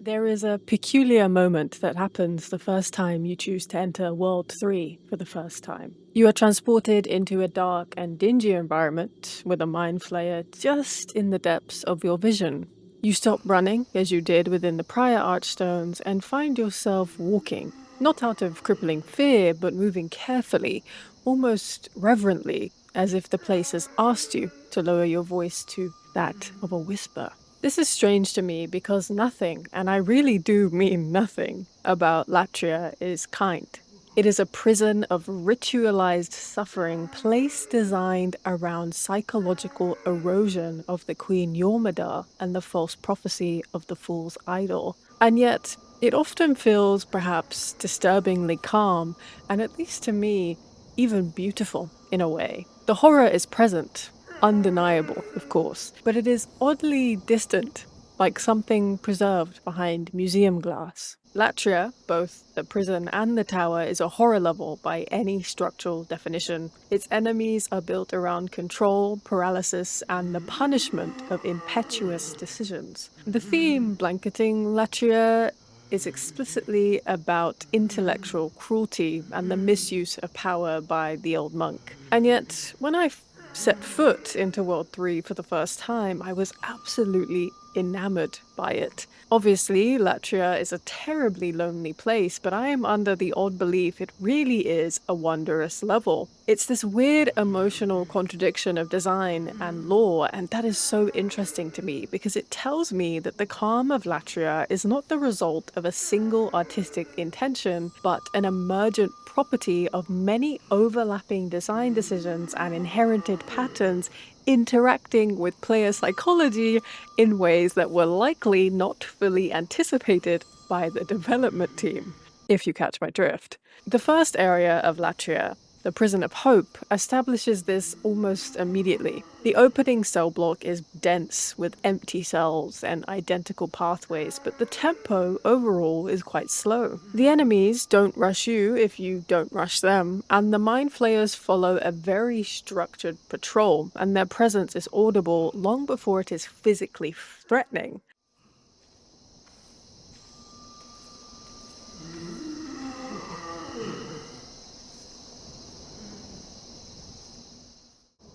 There is a peculiar moment that happens the first time you choose to enter World 3 for the first time. You are transported into a dark and dingy environment with a mind flayer just in the depths of your vision. You stop running, as you did within the prior archstones, and find yourself walking, not out of crippling fear, but moving carefully, almost reverently, as if the place has asked you to lower your voice to that of a whisper. This is strange to me because nothing, and I really do mean nothing, about latria is kind. It is a prison of ritualized suffering, place designed around psychological erosion of the Queen Yormida and the false prophecy of the fool's idol. And yet, it often feels perhaps disturbingly calm, and at least to me, even beautiful in a way. The horror is present, undeniable, of course, but it is oddly distant, like something preserved behind museum glass. Latria, both the prison and the tower, is a horror level by any structural definition. Its enemies are built around control, paralysis, and the punishment of impetuous decisions. The theme blanketing Latria is explicitly about intellectual cruelty and the misuse of power by the old monk. And yet, when I set foot into World 3 for the first time, I was absolutely enamored by it. Obviously, Latria is a terribly lonely place, but I am under the odd belief it really is a wondrous level. It's this weird emotional contradiction of design and lore, and that is so interesting to me because it tells me that the calm of Latria is not the result of a single artistic intention, but an emergent property of many overlapping design decisions and inherited patterns interacting with player psychology in ways that were likely not fully anticipated by the development team, if you catch my drift. The first area of Latria, the Prison of Hope, establishes this almost immediately. The opening cell block is dense with empty cells and identical pathways, but the tempo overall is quite slow. The enemies don't rush you if you don't rush them, and the mind flayers follow a very structured patrol, and their presence is audible long before it is physically threatening.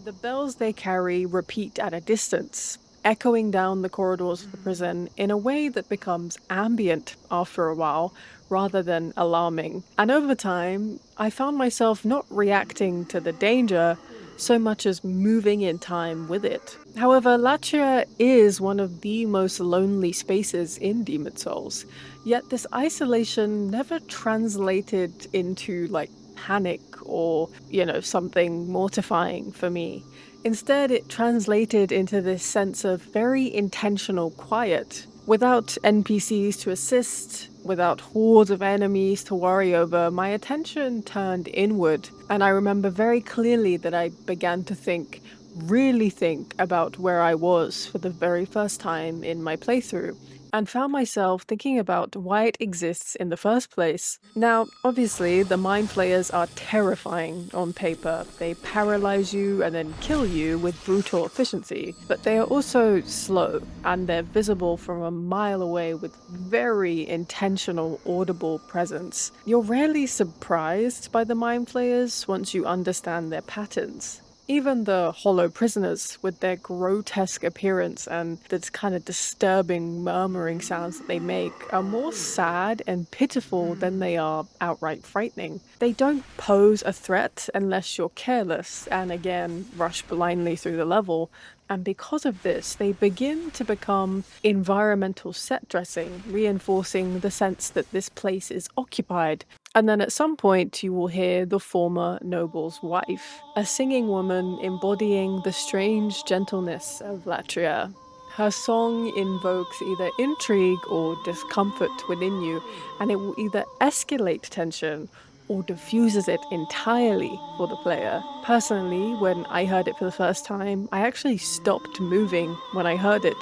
The bells they carry repeat at a distance, echoing down the corridors of the prison in a way that becomes ambient after a while, rather than alarming. And over time, I found myself not reacting to the danger so much as moving in time with it. However, Latria is one of the most lonely spaces in Demon Souls, yet this isolation never translated into, panic or, something mortifying for me. Instead, it translated into this sense of very intentional quiet. Without NPCs to assist, without hordes of enemies to worry over, my attention turned inward, and I remember very clearly that I began to really think about where I was for the very first time in my playthrough, and found myself thinking about why it exists in the first place. Now, obviously, the mind flayers are terrifying on paper. They paralyze you and then kill you with brutal efficiency, but they are also slow, and they're visible from a mile away with very intentional, audible presence. You're rarely surprised by the mind flayers once you understand their patterns. Even the hollow prisoners, with their grotesque appearance and the kind of disturbing murmuring sounds that they make, are more sad and pitiful than they are outright frightening. They don't pose a threat unless you're careless and again rush blindly through the level. And because of this, they begin to become environmental set dressing, reinforcing the sense that this place is occupied. And then at some point, you will hear the former noble's wife, a singing woman embodying the strange gentleness of Latria. Her song invokes either intrigue or discomfort within you, and it will either escalate tension or diffuses it entirely for the player. Personally, when I heard it for the first time, I actually stopped moving when I heard it,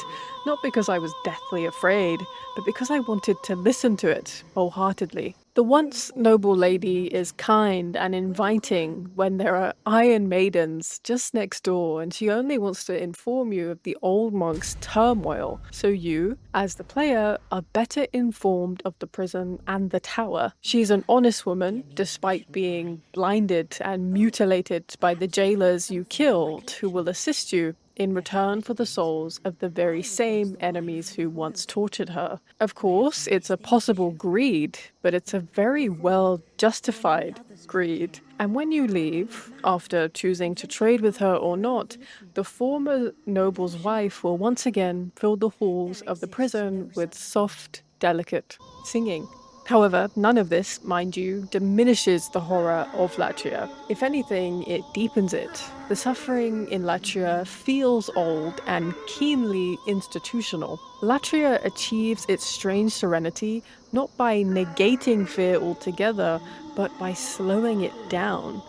Not because I was deathly afraid, but because I wanted to listen to it wholeheartedly. The once noble lady is kind and inviting when there are iron maidens just next door, and she only wants to inform you of the old monk's turmoil, so you, as the player, are better informed of the prison and the tower. She's an honest woman, despite being blinded and mutilated by the jailers you killed, who will assist you in return for the souls of the very same enemies who once tortured her. Of course, it's a possible greed, but it's a very well justified greed. And when you leave, after choosing to trade with her or not, the former noble's wife will once again fill the halls of the prison with soft, delicate singing. However, none of this, mind you, diminishes the horror of latria. If anything, it deepens it. The suffering in latria feels old and keenly institutional. Latria achieves its strange serenity not by negating fear altogether, but by slowing it down.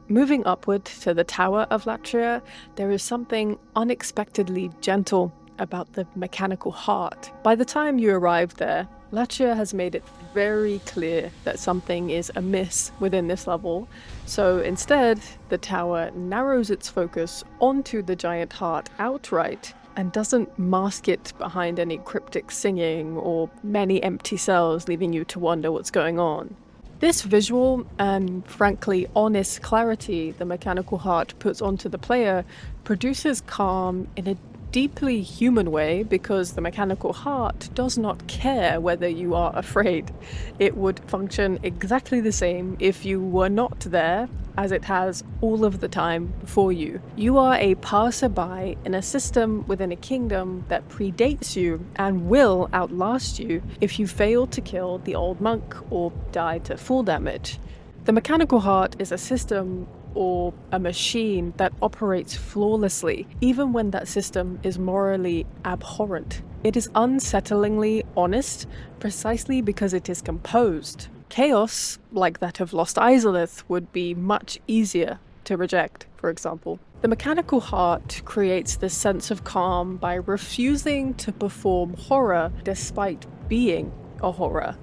Moving upward to the Tower of Latria, there is something unexpectedly gentle about the mechanical heart. By the time you arrive there, Latria has made it very clear that something is amiss within this level, so instead, the tower narrows its focus onto the giant heart outright and doesn't mask it behind any cryptic singing or many empty cells leaving you to wonder what's going on. This visual and frankly honest clarity the mechanical heart puts onto the player produces calm in a deeply human way because the mechanical heart does not care whether you are afraid. It would function exactly the same if you were not there, as it has all of the time before you. You are a passerby in a system within a kingdom that predates you and will outlast you if you fail to kill the old monk or die to full damage. The mechanical heart is a system or a machine that operates flawlessly, even when that system is morally abhorrent. It is unsettlingly honest precisely because it is composed. Chaos, like that of Lost Izalith, would be much easier to reject, for example. The mechanical heart creates this sense of calm by refusing to perform horror despite being a horror.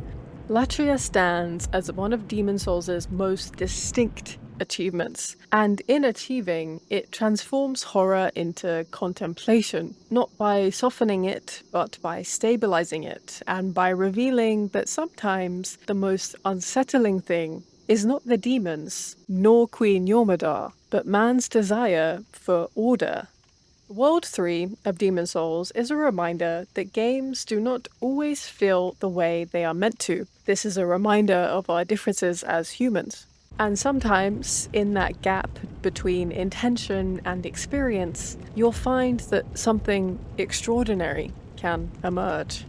Latria stands as one of Demon Souls' most distinct achievements, and in achieving, it transforms horror into contemplation, not by softening it, but by stabilizing it, and by revealing that sometimes the most unsettling thing is not the demons, nor Queen Yormidar, but man's desire for order. World 3 of Demon Souls is a reminder that games do not always feel the way they are meant to. This is a reminder of our differences as humans. And sometimes, in that gap between intention and experience, you'll find that something extraordinary can emerge.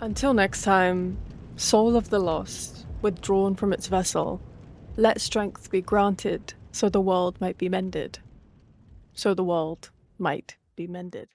Until next time, soul of the lost, withdrawn from its vessel, let strength be granted so the world might be mended. So the world might be mended.